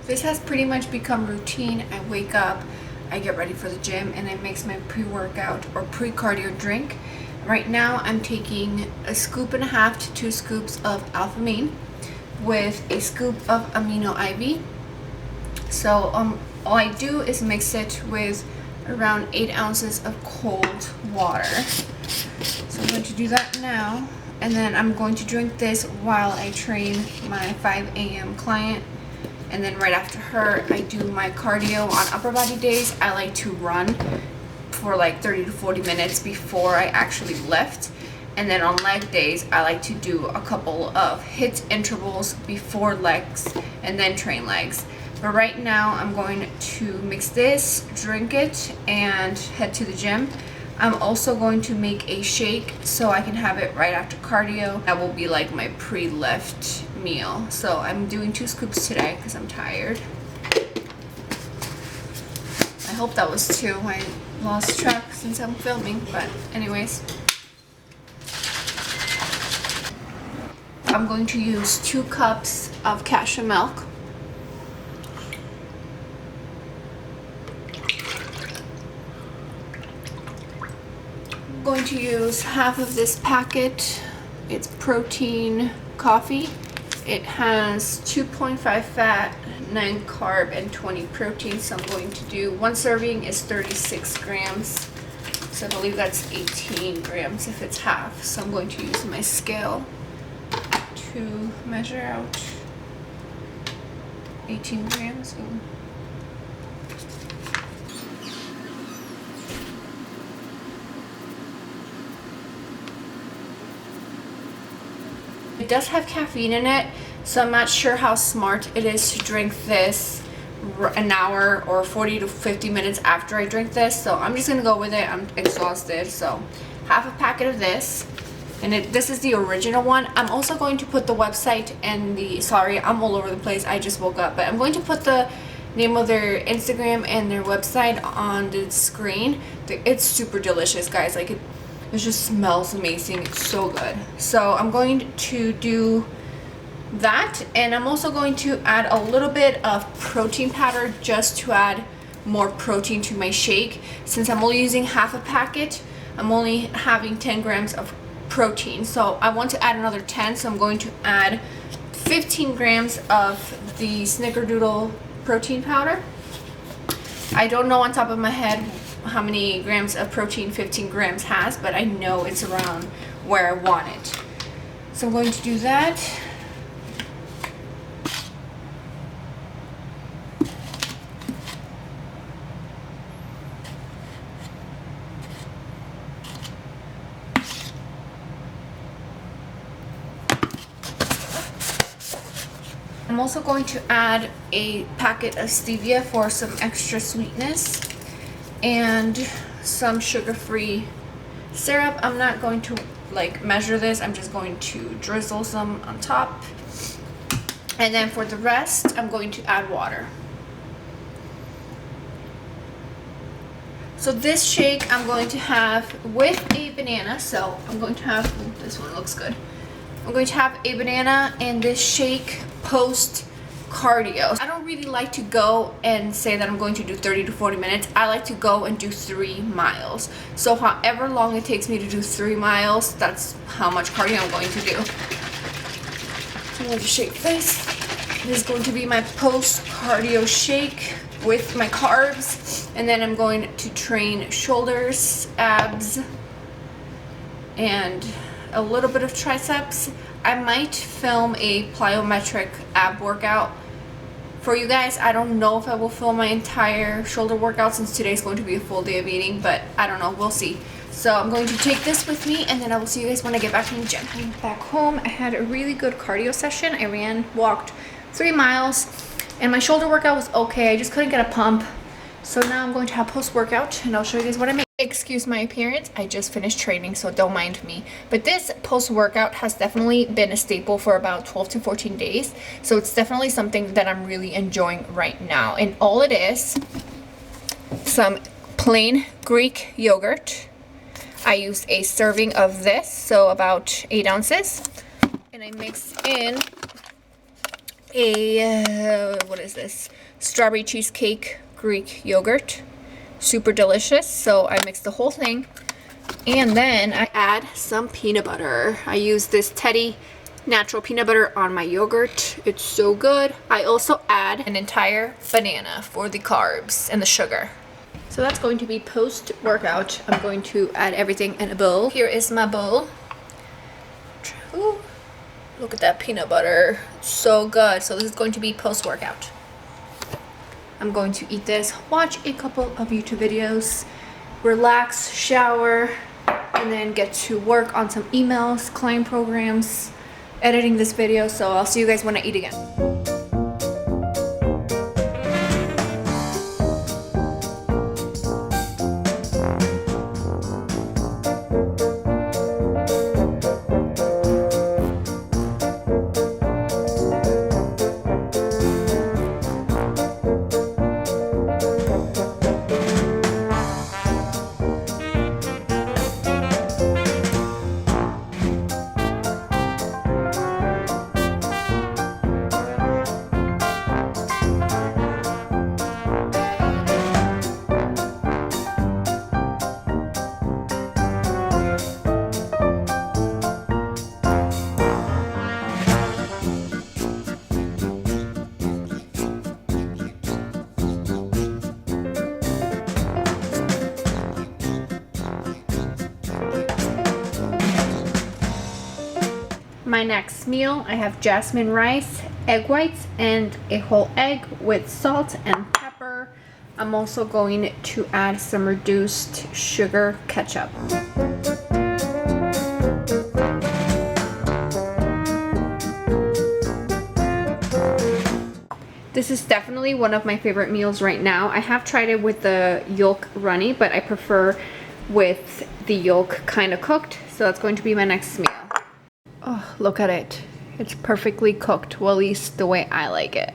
This has pretty much become routine. I wake up, I get ready for the gym, and I mix my pre-workout or pre-cardio drink. Right now I'm taking 1.5 scoops to 2 scoops of alphamine with a scoop of amino IV. So all I do is mix it with around 8 ounces of cold water. So I'm going to do that now, and then I'm going to drink this while I train my 5 a.m. client. And then right after her, I do my cardio. On upper body days, I like to run for like 30 to 40 minutes before I actually lift. And then on leg days, I like to do a couple of HIIT intervals before legs and then train legs. But right now, I'm going to mix this, drink it, and head to the gym. I'm also going to make a shake so I can have it right after cardio. That will be like my pre-lift meal. So I'm doing 2 scoops today because I'm tired. I hope that was 2. I lost track since I'm filming, but anyways. I'm going to use 2 cups of cashew milk. Going to use half of this packet. It's protein coffee. It has 2.5 fat, 9 carb, and 20 protein. So I'm going to do 1 serving is 36 grams. So I believe that's 18 grams if it's half. So I'm going to use my scale to measure out 18 grams. Ooh. It does have caffeine in it, so I'm not sure how smart it is to drink this an hour or 40 to 50 minutes after I drink this. So I'm just gonna go with it. I'm exhausted. So half a packet of this, and this is the original one. I'm also going to put the website and sorry, I'm all over the place. I just woke up, but I'm going to put the name of their Instagram and their website on the screen. It's super delicious, guys. Like it just smells amazing. It's so good. So I'm going to do that, and I'm also going to add a little bit of protein powder just to add more protein to my shake. Since I'm only using half a packet, I'm only having 10 grams of protein, so I want to add another 10, so I'm going to add 15 grams of the Snickerdoodle protein powder. I don't know on top of my head how many grams of protein 15 grams has, but I know it's around where I want it. So I'm going to do that. I'm also going to add a packet of stevia for some extra sweetness and some sugar-free syrup. I'm not going to like measure this. I'm just going to drizzle some on top. And then for the rest, I'm going to add water. So this shake I'm going to have with a banana. So I'm going to have, ooh, this one looks good. I'm going to have a banana in this shake post cardio. I don't really like to go and say that I'm going to do 30 to 40 minutes. I like to go and do 3 miles. So however long it takes me to do 3 miles, that's how much cardio I'm going to do. So I'm going to shake this. This is going to be my post cardio shake with my carbs. And then I'm going to train shoulders, abs, and a little bit of triceps. I might film a plyometric ab workout for you guys. I don't know if I will film my entire shoulder workout since today's going to be a full day of eating, but I don't know, we'll see. So I'm going to take this with me, and then I will see you guys when I get back from the gym. I'm back home. I had a really good cardio session. I walked 3 miles, and my shoulder workout was okay. I just couldn't get a pump. So now I'm going to have post-workout, and I'll show you guys what I made. Excuse my appearance, I just finished training, so don't mind me. But this post-workout has definitely been a staple for about 12 to 14 days. So it's definitely something that I'm really enjoying right now. And all it is, some plain Greek yogurt. I use a serving of this, so about 8 ounces. And I mix in a, what is this? Strawberry cheesecake Greek yogurt. Super delicious. So I mix the whole thing. And then I add some peanut butter. I use this Teddy natural peanut butter on my yogurt. It's so good. I also add an entire banana for the carbs and the sugar. So that's going to be post-workout. I'm going to add everything in a bowl. Here is my bowl. Ooh, look at that peanut butter. It's so good. So this is going to be post-workout. I'm going to eat this, watch a couple of YouTube videos, relax, shower, and then get to work on some emails, client programs, editing this video. So I'll see you guys when I eat again. My next meal, I have jasmine rice, egg whites, and a whole egg with salt and pepper. I'm also going to add some reduced sugar ketchup. This is definitely one of my favorite meals right now. I have tried it with the yolk runny, but I prefer with the yolk kind of cooked. So that's going to be my next meal. Oh, look at it. It's perfectly cooked. Well, at least the way I like it.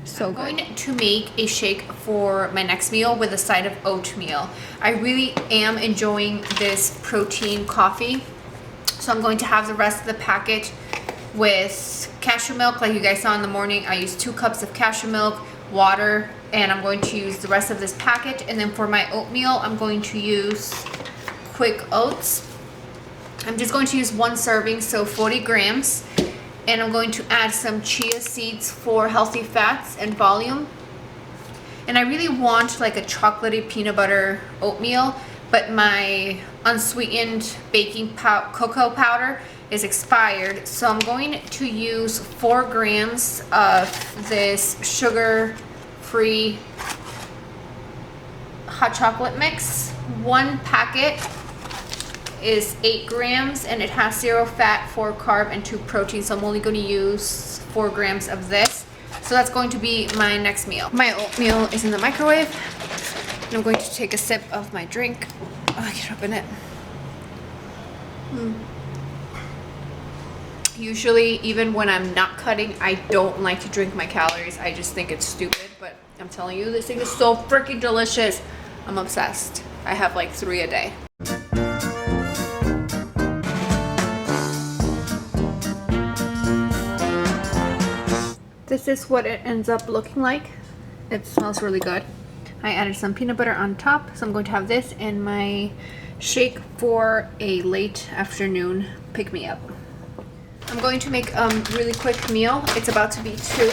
So good. I'm going to make a shake for my next meal with a side of oatmeal. I really am enjoying this protein coffee. So I'm going to have the rest of the packet with cashew milk. Like you guys saw in the morning, I used 2 cups of cashew milk, water, and I'm going to use the rest of this packet. And then for my oatmeal, I'm going to use quick oats. I'm just going to use 1 serving, so 40 grams. And I'm going to add some chia seeds for healthy fats and volume. And I really want like a chocolatey peanut butter oatmeal, but my unsweetened baking cocoa powder is expired. So I'm going to use 4 grams of this sugar-free hot chocolate mix. 1 packet is 8 grams and it has 0 fat, 4 carb, and 2 protein. So I'm only going to use 4 grams of this. So that's going to be my next meal. My oatmeal is in the microwave. And I'm going to take a sip of my drink. Oh, I can't open it. Usually, even when I'm not cutting, I don't like to drink my calories. I just think it's stupid. But I'm telling you, this thing is so freaking delicious. I'm obsessed. I have like 3 a day. This is what it ends up looking like. It smells really good. I added some peanut butter on top, so I'm going to have this in my shake for a late afternoon pick-me-up. I'm going to make a really quick meal. It's about to be 2.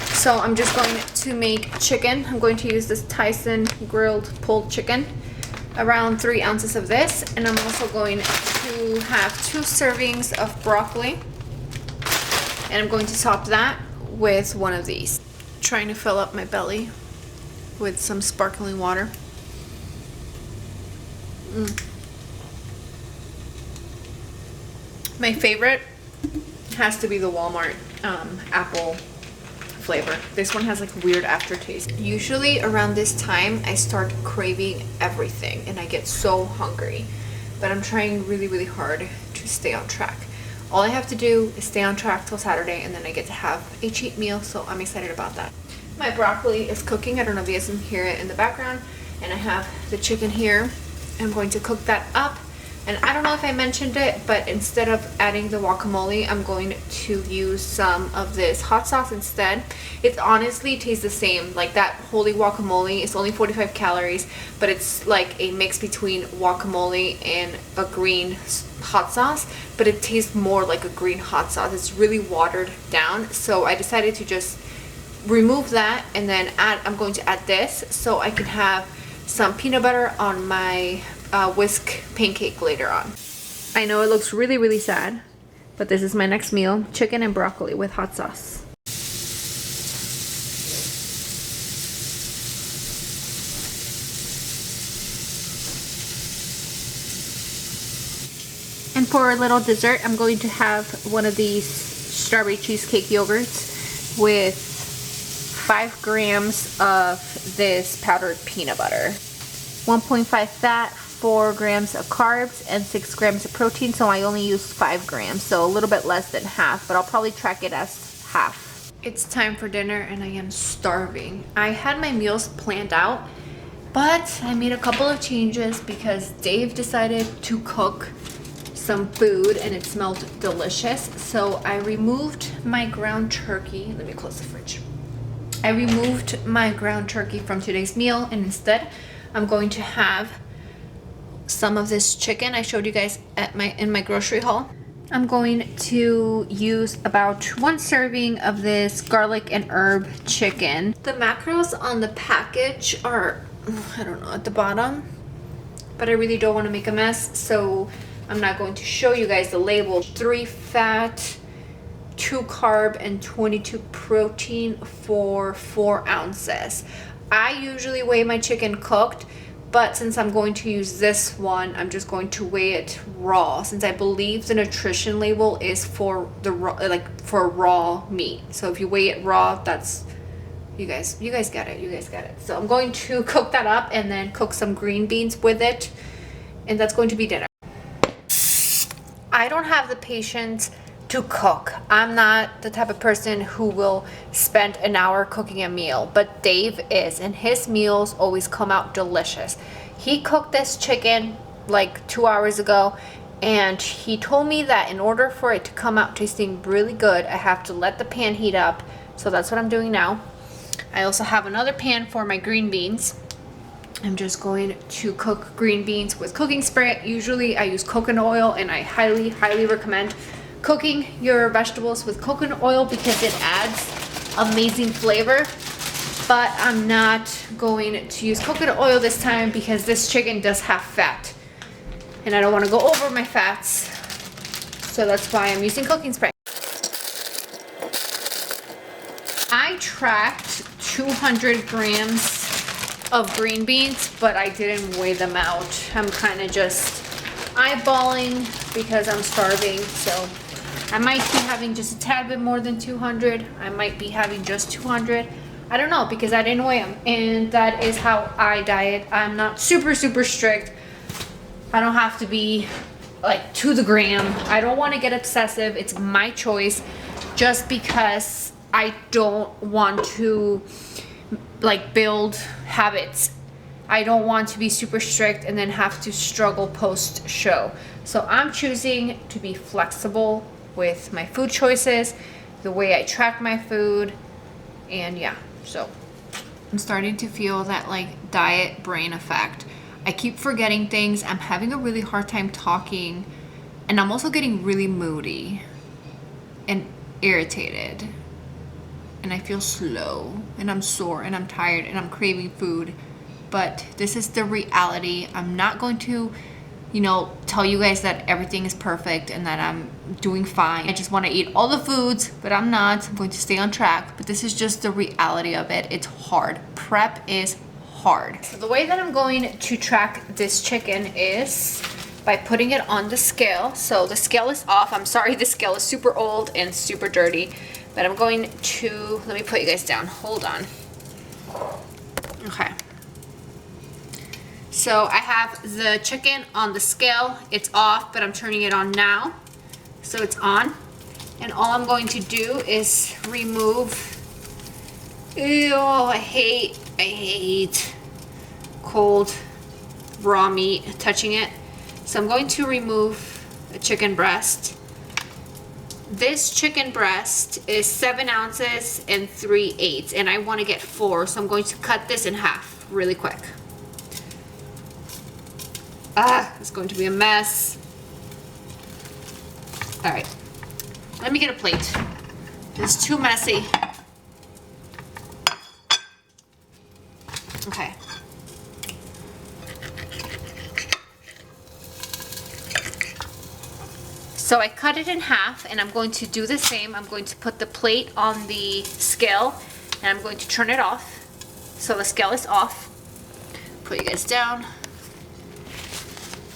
So I'm just going to make chicken. I'm going to use this Tyson grilled pulled chicken. Around 3 ounces of this. And I'm also going to have 2 servings of broccoli. And I'm going to top that with one of these. Trying to fill up my belly with some sparkling water. My favorite has to be the Walmart apple flavor. This one has like weird aftertaste. Usually around this time I start craving everything and I get so hungry, but I'm trying really hard to stay on track. All I have to do is stay on track till Saturday, and then I get to have a cheat meal, so I'm excited about that. My broccoli is cooking. I don't know if you guys can hear it in the background. And I have the chicken here. I'm going to cook that up, And I don't know if I mentioned it, but instead of adding the guacamole, I'm going to use some of this hot sauce instead. It honestly tastes the same. Like that holy guacamole, it's only 45 calories, but it's like a mix between guacamole and a green hot sauce, but it tastes more like a green hot sauce. It's really watered down. So I decided to just remove that and then I'm going to add this so I can have some peanut butter on my whisk pancake later on. I know it looks really sad, but this is my next meal: chicken and broccoli with hot sauce. And for a little dessert, I'm going to have one of these strawberry cheesecake yogurts with 5 grams of this powdered peanut butter. 1.5 fat, 4 grams of carbs, and 6 grams of protein, so I only use 5 grams, so a little bit less than half, but I'll probably track it as half. It's time for dinner and I am starving. I had my meals planned out, but I made a couple of changes because Dave decided to cook some food and it smelled delicious. So I removed my ground turkey. Let me close the fridge. I removed my ground turkey from today's meal, and instead I'm going to have some of this chicken I showed you guys at in my grocery haul. I'm going to use about 1 serving of this garlic and herb chicken. The macros on the package are, I don't know, at the bottom, but I really don't want to make a mess, so I'm not going to show you guys the label. 3 fat, 2 carb, and 22 protein for 4 ounces. I usually weigh my chicken cooked, but since I'm going to use this one, I'm just going to weigh it raw, since I believe the nutrition label is for the raw, like for raw meat. So if you weigh it raw, that's, you guys get it. So I'm going to cook that up and then cook some green beans with it, and that's going to be dinner. I don't have the patience to cook. I'm not the type of person who will spend an hour cooking a meal, but Dave is, and his meals always come out delicious. He cooked this chicken like 2 hours ago, and he told me that in order for it to come out tasting really good, I have to let the pan heat up. So that's what I'm doing now. I also have another pan for my green beans. I'm just going to cook green beans with cooking spray. Usually I use coconut oil, and I highly recommend cooking your vegetables with coconut oil because it adds amazing flavor. But I'm not going to use coconut oil this time because this chicken does have fat and I don't want to go over my fats, so that's why I'm using cooking spray. I tracked 200 grams of green beans, but I didn't weigh them out. I'm kind of just eyeballing because I'm starving, so I might be having just a tad bit more than 200. I might be having just 200. I don't know, because I didn't weigh them, and that is how I diet. I'm not super strict. I don't have to be like to the gram. I don't want to get obsessive. It's my choice, just because I don't want to like build habits. I don't want to be super strict and then have to struggle post show. So I'm choosing to be flexible with my food choices, the way I track my food, and yeah, so I'm starting to feel that like diet brain effect. I keep forgetting things. I'm having a really hard time talking, and I'm also getting really moody and irritated, and I feel slow, and I'm sore, and I'm tired, and I'm craving food. But this is the reality. I'm not going to, tell you guys that everything is perfect and that I'm doing fine. I just want to eat all the foods, but I'm not. I'm going to stay on track, but this is just the reality of it. It's hard. Prep is hard. So the way that I'm going to track this chicken is by putting it on the scale. So the scale is off. I'm sorry, the scale is super old and super dirty, but I'm going to, let me put you guys down. Hold on. Okay. So I have the chicken on the scale. It's off, but I'm turning it on now. So it's on. And all I'm going to do is remove, I hate cold raw meat touching it. So I'm going to remove the chicken breast. This chicken breast is 7 ounces and 3/8, and I want to get 4, so I'm going to cut this in half really quick. It's going to be a mess. All right, let me get a plate. It's too messy. Okay. So I cut it in half, and I'm going to do the same. I'm going to put the plate on the scale, and I'm going to turn it off. So the scale is off. Put you guys down.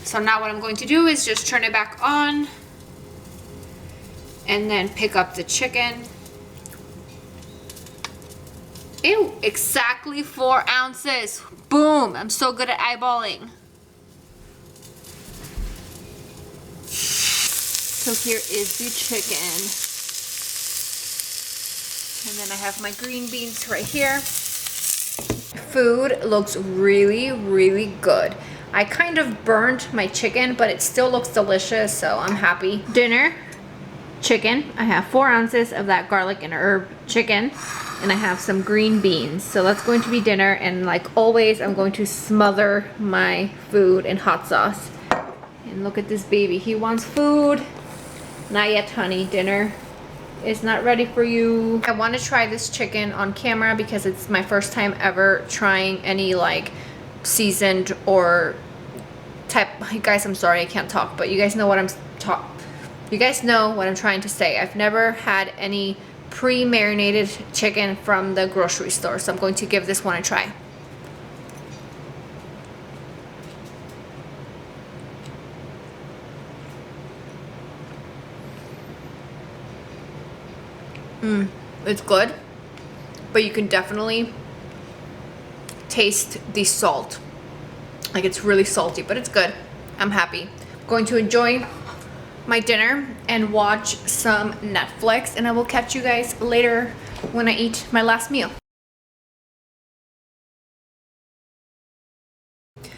So now what I'm going to do is just turn it back on, and then pick up the chicken. Ew, exactly 4 ounces. Boom, I'm so good at eyeballing. So here is the chicken. And then I have my green beans right here. Food looks really, really good. I kind of burned my chicken, but it still looks delicious, so I'm happy. Dinner, chicken. I have 4 ounces of that garlic and herb chicken, and I have some green beans. So that's going to be dinner, and like always, I'm going to smother my food in hot sauce. And look at this baby, he wants food. Not yet, honey. Dinner is not ready for you. I want to try this chicken on camera because it's my first time ever trying any like seasoned or type. Guys, I'm sorry I can't talk, but you guys know what you guys know what I'm trying to say. I've never had any pre-marinated chicken from the grocery store, so I'm going to give this one a try. It's good, but you can definitely taste the salt. Like, it's really salty, but it's good. I'm happy. I'm going to enjoy my dinner and watch some Netflix, and I will catch you guys later when I eat my last meal.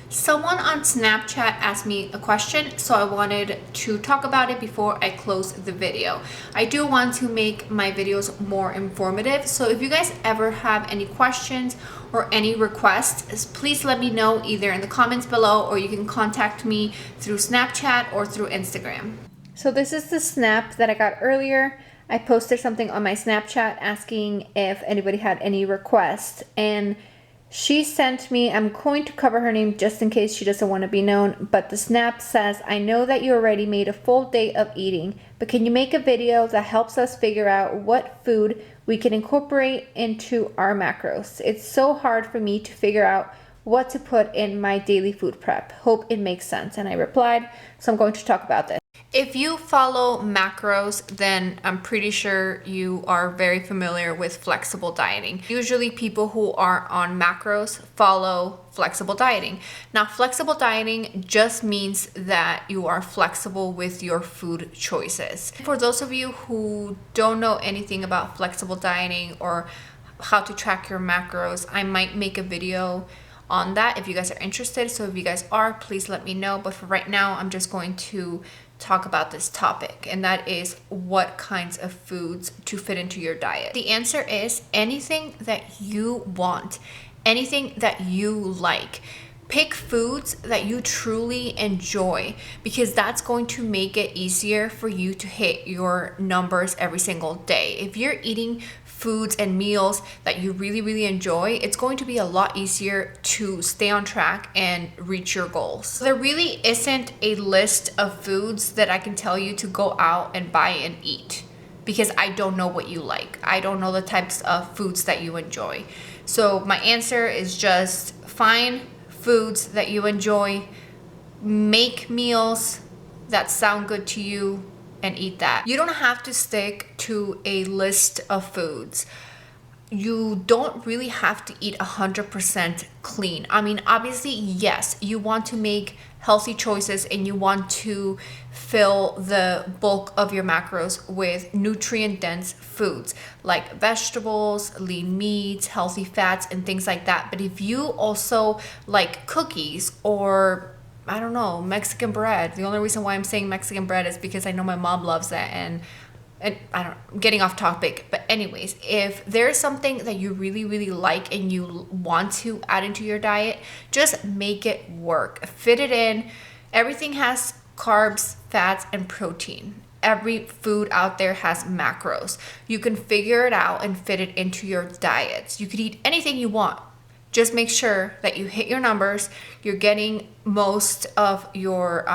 Someone on Snapchat asked me a question, so I wanted to talk about it before I close the video. I do want to make my videos more informative, so if you guys ever have any questions or any requests, please let me know either in the comments below, or you can contact me through Snapchat or through Instagram. So this is the snap that I got earlier. I posted something on my Snapchat asking if anybody had any requests, and she sent me, I'm going to cover her name just in case she doesn't want to be known, but the snap says, I know that you already made a full day of eating, but can you make a video that helps us figure out what food we can incorporate into our macros? It's so hard for me to figure out what to put in my daily food prep. Hope it makes sense. And I replied, so I'm going to talk about this. If you follow macros, then I'm pretty sure you are very familiar with flexible dieting. Usually people who are on macros follow flexible dieting. Now, flexible dieting just means that you are flexible with your food choices. For those of you who don't know anything about flexible dieting or how to track your macros, I might make a video on that if you guys are interested. So if you guys are, please let me know. But for right now, I'm just going to talk about this topic, and that is what kinds of foods to fit into your diet. The answer is anything that you want, anything that you like. Pick foods that you truly enjoy, because that's going to make it easier for you to hit your numbers every single day. If you're eating foods and meals that you really, really enjoy, it's going to be a lot easier to stay on track and reach your goals. There really isn't a list of foods that I can tell you to go out and buy and eat, because I don't know what you like. I don't know the types of foods that you enjoy. So my answer is just find foods that you enjoy, make meals that sound good to you, and eat that. You don't have to stick to a list of foods. You don't really have to eat 100% clean. I mean, obviously, yes, you want to make healthy choices and you want to fill the bulk of your macros with nutrient-dense foods like vegetables, lean meats, healthy fats, and things like that. But if you also like cookies or I don't know, Mexican bread. The only reason why I'm saying Mexican bread is because I know my mom loves it, and I'm getting off topic, but anyways, if there's something that you really, really like and you want to add into your diet, just make it work. Fit it in. Everything has carbs, fats, and protein. Every food out there has macros. You can figure it out and fit it into your diets. You could eat anything you want. Just make sure that you hit your numbers. You're getting most of your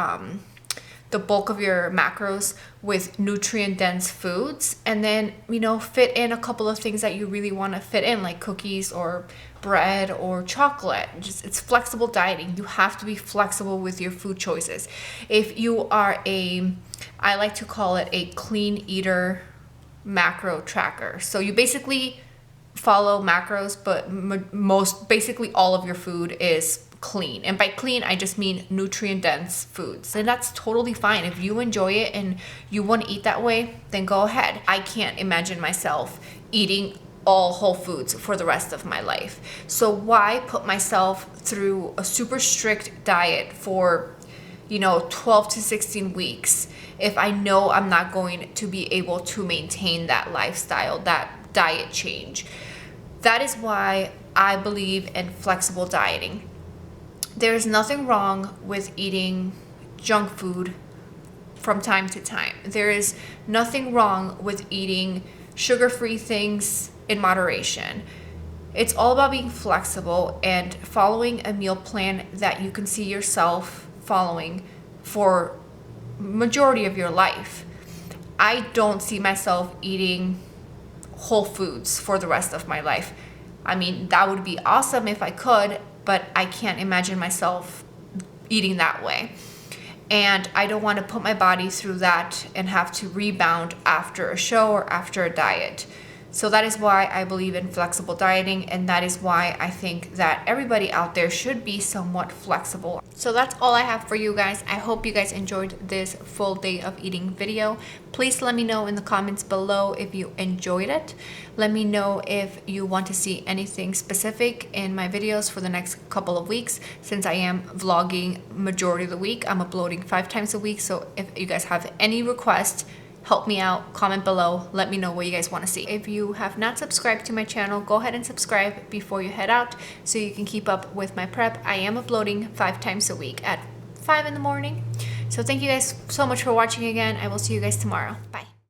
the bulk of your macros with nutrient dense foods, and then fit in a couple of things that you really want to fit in, like cookies or bread or chocolate. It's flexible dieting. You have to be flexible with your food choices. If you are I like to call it a clean eater macro tracker, so you basically follow macros, but basically all of your food is clean. And by clean, I just mean nutrient dense foods. And that's totally fine. If you enjoy it and you want to eat that way, then go ahead. I can't imagine myself eating all whole foods for the rest of my life. So why put myself through a super strict diet for 12 to 16 weeks if I know I'm not going to be able to maintain that lifestyle, that diet change? That is why I believe in flexible dieting. There is nothing wrong with eating junk food from time to time. There is nothing wrong with eating sugar-free things in moderation. It's all about being flexible and following a meal plan that you can see yourself following for majority of your life. I don't see myself eating whole foods for the rest of my life. I mean, that would be awesome if I could, but I can't imagine myself eating that way. And I don't want to put my body through that and have to rebound after a show or after a diet. So that is why I believe in flexible dieting, and that is why I think that everybody out there should be somewhat flexible. So that's all I have for you guys. I hope you guys enjoyed this full day of eating video. Please let me know in the comments below if you enjoyed it. Let me know if you want to see anything specific in my videos for the next couple of weeks. Since I am vlogging majority of the week, I'm uploading 5 times a week. So if you guys have any requests, help me out, comment below, let me know what you guys want to see. If you have not subscribed to my channel, go ahead and subscribe before you head out so you can keep up with my prep. I am uploading 5 times a week at 5 in the morning. So thank you guys so much for watching again. I will see you guys tomorrow. Bye.